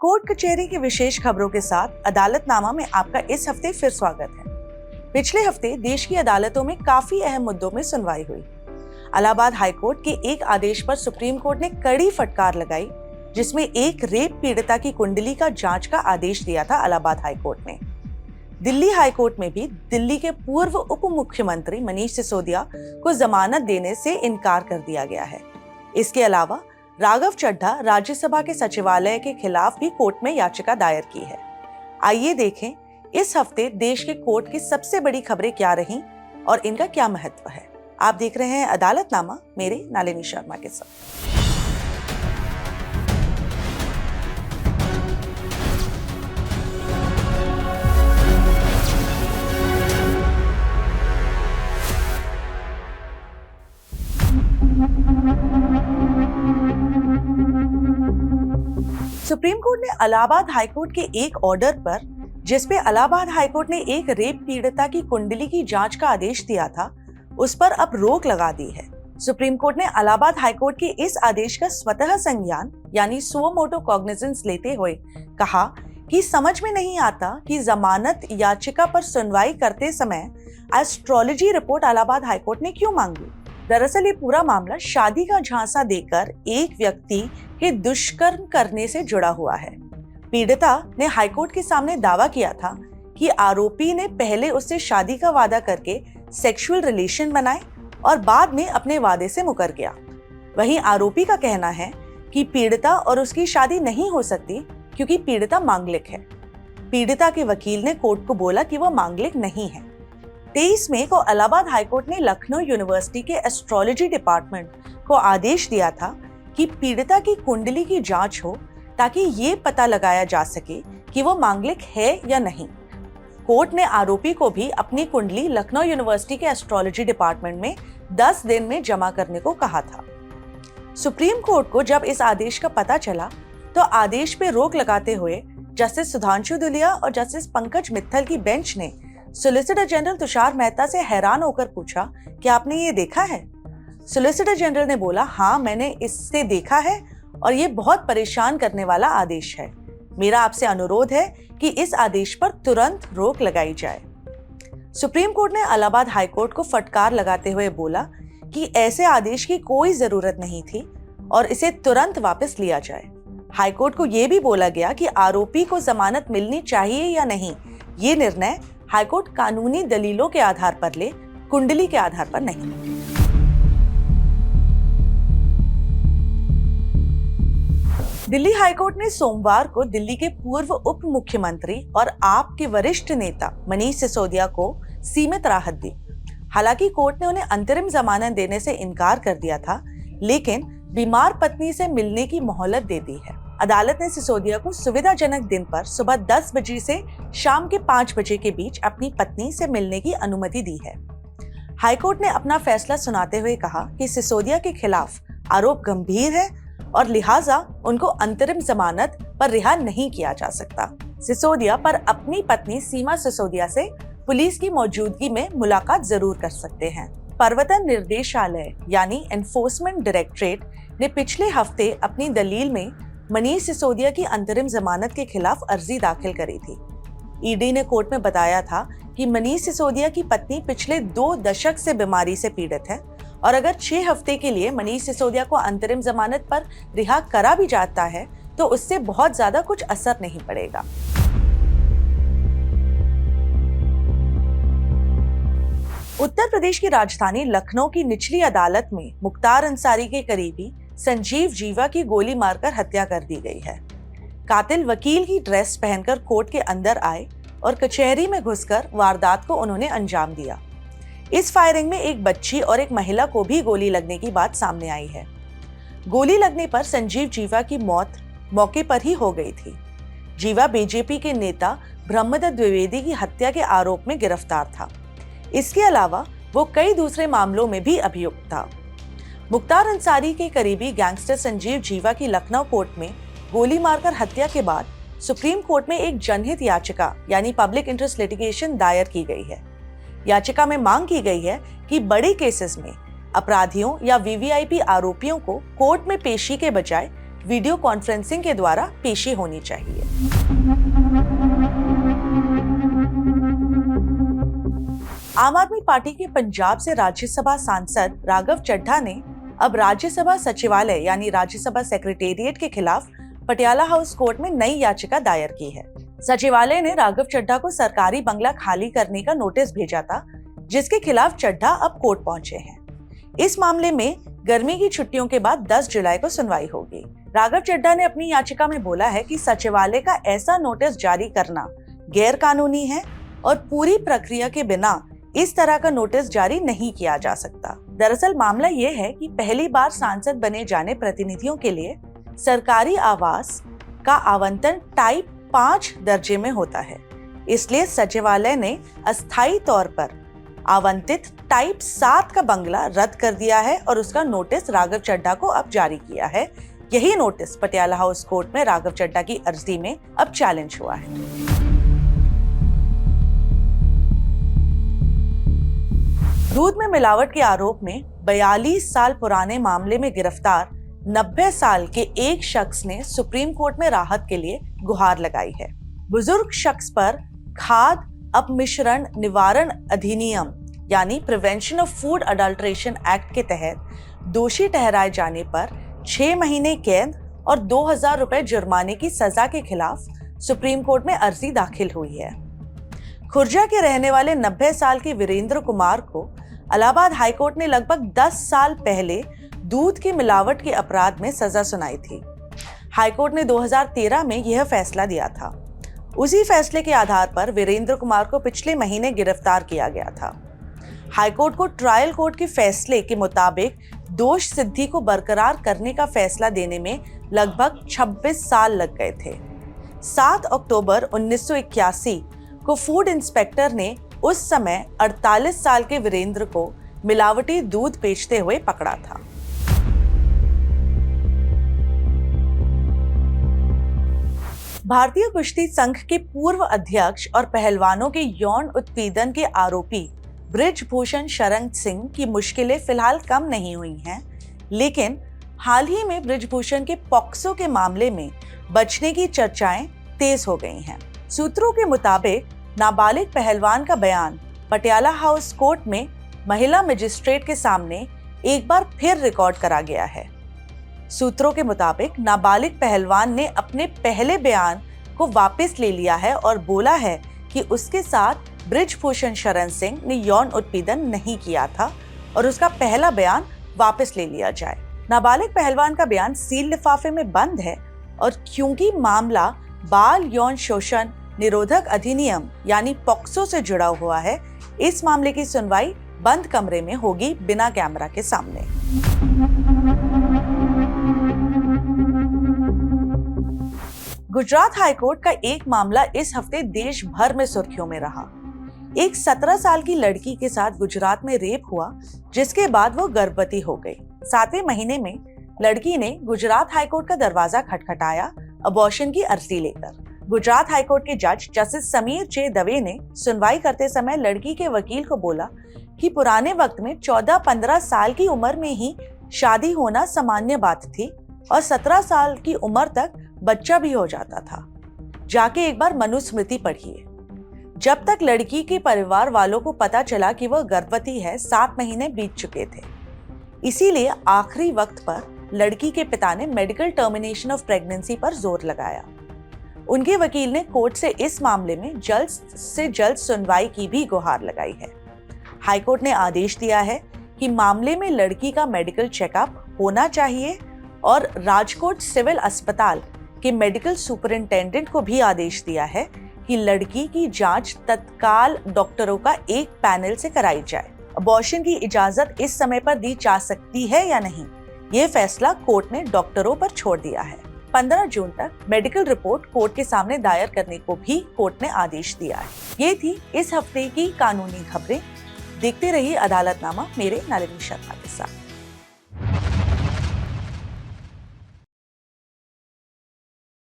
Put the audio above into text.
Court कचहरी की विशेष खबरों के साथ अदालतनामा में आपका इस हफ्ते फिर स्वागत है। पिछले हफ्ते देश की अदालतों में काफी अहम मुद्दों में सुनवाई हुई। इलाहाबाद हाईकोर्ट के एक आदेश पर सुप्रीम कोर्ट ने कड़ी फटकार लगाई, जिसमें एक रेप पीड़िता की कुंडली का जांच का आदेश दिया था इलाहाबाद हाईकोर्ट ने। दिल्ली हाईकोर्ट में भी दिल्ली के पूर्व उप मुख्यमंत्री मनीष सिसोदिया को जमानत देने से इनकार कर दिया गया है। इसके अलावा राघव चड्ढा राज्यसभा के सचिवालय के खिलाफ भी कोर्ट में याचिका दायर की है। आइए देखें इस हफ्ते देश के कोर्ट की सबसे बड़ी खबरें क्या रहीं और इनका क्या महत्व है। आप देख रहे हैं अदालतनामा मेरे नलिनी शर्मा के साथ। सुप्रीम कोर्ट ने इलाहाबाद हाईकोर्ट के एक ऑर्डर पर, जिसपे इलाहाबाद हाईकोर्ट ने एक रेप पीड़िता की कुंडली की जांच का आदेश दिया था, उस पर अब रोक लगा दी है। सुप्रीम कोर्ट ने इलाहाबाद हाईकोर्ट के इस आदेश का स्वतः संज्ञान यानी सुओ मोटो कॉग्निजेंस लेते हुए कहा कि समझ में नहीं आता कि जमानत याचिका पर सुनवाई करते समय एस्ट्रोलॉजी रिपोर्ट इलाहाबाद हाईकोर्ट ने क्यों मांगी। दरअसल ये पूरा मामला शादी का झांसा देकर एक व्यक्ति के दुष्कर्म करने से जुड़ा हुआ है। पीड़िता ने हाईकोर्ट के सामने दावा किया था कि आरोपी ने पहले उससे शादी का वादा करके सेक्सुअल रिलेशन बनाए और बाद में अपने वादे से मुकर गया। वहीं आरोपी का कहना है कि पीड़िता और उसकी शादी नहीं हो सकती क्योंकि पीड़िता मांगलिक है। पीड़िता के वकील ने कोर्ट को बोला कि वह मांगलिक नहीं है। 23 मई को इलाहाबाद हाईकोर्ट ने लखनऊ यूनिवर्सिटी के एस्ट्रोलॉजी डिपार्टमेंट को आदेश दिया था कि पीड़िता की कुंडली की जांच हो ताकि ये पता लगाया जा सके कि वो मांगलिक है या नहीं। कोर्ट ने आरोपी को भी अपनी कुंडली लखनऊ यूनिवर्सिटी के एस्ट्रोलॉजी डिपार्टमेंट में 10 दिन में जमा करने को कहा था। सुप्रीम कोर्ट को जब इस आदेश का पता चला तो आदेश पे रोक लगाते हुए जस्टिस सुधांशु दुलिया और जस्टिस पंकज मित्तल की बेंच ने सॉलिसिटर जनरल तुषार मेहता से हैरान होकर पूछा कि आपने ये देखा है। सॉलिसिटर जनरल ने बोला, हाँ मैंने इससे देखा है और ये बहुत परेशान करने वाला आदेश है। मेरा आपसे अनुरोध है कि इस आदेश पर तुरंत रोक लगाई जाए। सुप्रीम कोर्ट ने इलाहाबाद हाईकोर्ट को फटकार लगाते हुए बोला कि ऐसे आदेश की कोई जरूरत नहीं थी और इसे तुरंत वापस लिया जाए। हाईकोर्ट को यह भी बोला गया कि आरोपी को जमानत मिलनी चाहिए या नहीं, ये निर्णय हाईकोर्ट कानूनी दलीलों के आधार पर ले, कुंडली के आधार पर नहीं। दिल्ली हाईकोर्ट ने सोमवार को दिल्ली के पूर्व उप मुख्यमंत्री और आप के वरिष्ठ नेता मनीष सिसोदिया को सीमित राहत दी। हालांकि कोर्ट ने उन्हें अंतरिम जमानत देने से इनकार कर दिया था, लेकिन बीमार पत्नी से मिलने की मोहलत दे दी है। अदालत ने सिसोदिया को सुविधाजनक दिन पर सुबह 10 बजे से शाम के 5 बजे के बीच अपनी पत्नी से मिलने की अनुमति दी है। हाईकोर्ट ने अपना फैसला सुनाते हुए कहा कि सिसोदिया के खिलाफ आरोप गंभीर है और लिहाजा उनको अंतरिम जमानत पर रिहा नहीं किया जा सकता। सिसोदिया पर अपनी पत्नी सीमा सिसोदिया से पुलिस की मौजूदगी में मुलाकात जरूर कर सकते हैं। प्रवर्तन निर्देशालय यानी एनफोर्समेंट डायरेक्टरेट ने पिछले हफ्ते अपनी दलील में मनीष सिसोदिया की अंतरिम जमानत के खिलाफ अर्जी दाखिल करी थी। ईडी ने कोर्ट में बताया था कि मनीष सिसोदिया की पत्नी पिछले 2 दशक से बीमारी से पीड़ित है और अगर 6 हफ्ते के लिए मनीष सिसोदिया को अंतरिम जमानत पर रिहा करा भी जाता है तो उससे बहुत ज्यादा कुछ असर नहीं पड़ेगा। उत्तर प्रदेश की राजधानी लखनऊ की निचली अदालत में मुख्तार अंसारी के करीबी संजीव जीवा की गोली मारकर हत्या कर दी गई है। कातिल वकील की ड्रेस पहनकर कोर्ट के अंदर आए और कचहरी में घुसकर वारदात को उन्होंने अंजाम दिया। इस फायरिंग में एक बच्ची और एक महिला को भी गोली लगने की बात सामने आई है। गोली लगने पर संजीव जीवा की मौत मौके पर ही हो गई थी। जीवा बीजेपी के नेता ब्रह्मदत्त द्विवेदी की हत्या के आरोप में गिरफ्तार था। इसके अलावा वो कई दूसरे मामलों में भी अभियुक्त था। मुख्तार अंसारी के करीबी गैंगस्टर संजीव जीवा की लखनऊ कोर्ट में गोली मारकर हत्या के बाद सुप्रीम कोर्ट में एक जनहित याचिका यानी पब्लिक इंटरेस्ट लिटिगेशन दायर की गई है। याचिका में मांग की गई है कि बड़े केसेस में अपराधियों या वीवीआईपी आरोपियों को कोर्ट में पेशी के बजाय वीडियो कॉन्फ्रेंसिंग के द्वारा पेशी होनी चाहिए। आम आदमी पार्टी के पंजाब से राज्यसभा सांसद राघव चड्ढा ने अब राज्यसभा सचिवालय यानी राज्यसभा सेक्रेटेरिएट के खिलाफ पटियाला हाउस कोर्ट में नई याचिका दायर की है। सचिवालय ने राघव चड्ढा को सरकारी बंगला खाली करने का नोटिस भेजा था, जिसके खिलाफ चड्ढा अब कोर्ट पहुंचे हैं। इस मामले में गर्मी की छुट्टियों के बाद 10 जुलाई को सुनवाई होगी। राघव चड्ढा ने अपनी याचिका में बोला है कि सचिवालय का ऐसा नोटिस जारी करना गैर कानूनी है और पूरी प्रक्रिया के बिना इस तरह का नोटिस जारी नहीं किया जा सकता। दरअसल मामला ये है कि पहली बार सांसद बने जाने प्रतिनिधियों के लिए सरकारी आवास का आवंटन टाइप 5 दर्जे में होता है, इसलिए सचिवालय ने अस्थायी तौर पर आवंटित टाइप 7 का बंगला रद्द कर दिया है और उसका नोटिस राघव चड्ढा को अब जारी किया है। यही नोटिस पटियाला हाउस कोर्ट में राघव चड्ढा की अर्जी में अब चैलेंज हुआ है। दूध में मिलावट के आरोप में 42 साल पुराने मामले में गिरफ्तार 90 साल के एक शख्स ने सुप्रीम कोर्ट में राहत के लिए गुहार लगाई है। बुजुर्ग शख्स पर खाद्य अपमिश्रण निवारण अधिनियम यानी prevention of food adulteration act के तहत दोषी ठहराए जाने पर 6 महीने कैद और 2000 रुपए जुर्माने की सजा के खिलाफ सुप्रीम कोर्ट में अर्जी दाखिल हुई है। खुर्जा के रहने वाले 90 साल के वीरेंद्र कुमार को इलाहाबाद हाईकोर्ट ने लगभग 10 साल पहले दूध की मिलावट के अपराध में सजा सुनाई थी। हाईकोर्ट ने 2013 में यह फैसला दिया था। उसी फैसले के आधार पर वीरेंद्र कुमार को पिछले महीने गिरफ्तार किया गया था। हाईकोर्ट को ट्रायल कोर्ट के फैसले के मुताबिक दोष सिद्धि को बरकरार करने का फैसला देने में लगभग 26 साल लग गए थे। 7 अक्टूबर 1981 को फूड इंस्पेक्टर ने उस समय 48 साल के वीरेंद्र को मिलावटी दूध बेचते हुए पकड़ा था। भारतीय कुश्ती संघ के पूर्व अध्यक्ष और पहलवानों के यौन उत्पीड़न के आरोपी बृजभूषण शरण सिंह की मुश्किलें फिलहाल कम नहीं हुई हैं, लेकिन हाल ही में बृजभूषण के पॉक्सो के मामले में बचने की चर्चाएं तेज हो गई हैं। सूत्रों के मुताबिक नाबालिग पहलवान का बयान पटियाला हाउस कोर्ट में महिला मजिस्ट्रेट के सामने एक बार फिर रिकॉर्ड करा गया है। सूत्रों के मुताबिक नाबालिग पहलवान ने अपने पहले बयान को वापस ले लिया है और बोला है कि उसके साथ बृजभूषण शरण सिंह ने यौन उत्पीड़न नहीं किया था और उसका पहला बयान वापस ले लिया जाए। नाबालिग पहलवान का बयान सील लिफाफे में बंद है और क्योंकि मामला बाल यौन शोषण निरोधक अधिनियम यानी पॉक्सो से जुड़ा हुआ है, इस मामले की सुनवाई बंद कमरे में होगी, बिना कैमरा के सामने। गुजरात हाईकोर्ट का एक मामला इस हफ्ते देश भर में सुर्खियों में रहा। एक 17 साल की लड़की के साथ गुजरात में रेप हुआ, जिसके बाद वो गर्भवती हो गई। 7वें महीने में लड़की ने गुजरात हाईकोर्ट का दरवाजा खटखटाया अबॉर्शन की अर्जी लेकर। गुजरात हाईकोर्ट के जज जस्टिस समीर जे दवे ने सुनवाई करते समय लड़की के वकील को बोला कि पुराने वक्त में 14-15 साल की उम्र में ही शादी होना सामान्य बात थी और 17 साल की उम्र तक बच्चा भी हो जाता था। जाके एक बार मनुस्मृति पढ़िए। जब तक लड़की के परिवार वालों को पता चला कि वह गर्भवती है, 7 महीने बीत चुके थे। इसीलिए आखिरी वक्त पर लड़की के पिता ने मेडिकल टर्मिनेशन ऑफ प्रेगनेंसी पर जोर लगाया। उनके वकील ने कोर्ट से इस मामले में जल्द से जल्द सुनवाई की भी गुहार लगाई है। हाईकोर्ट ने आदेश दिया है कि मामले में लड़की का मेडिकल चेकअप होना चाहिए और राजकोट सिविल अस्पताल के मेडिकल सुपरिंटेंडेंट को भी आदेश दिया है कि लड़की की जांच तत्काल डॉक्टरों का एक पैनल से कराई जाए। अबॉर्शन की इजाजत इस समय पर दी जा सकती है या नहीं, ये फैसला कोर्ट ने डॉक्टरों पर छोड़ दिया है। 15 जून तक मेडिकल रिपोर्ट कोर्ट के सामने दायर करने को भी कोर्ट ने आदेश दिया है। ये थी इस हफ्ते की कानूनी खबरें। देखते रहिए अदालतनामा मेरे नलिनी शर्मा के साथ।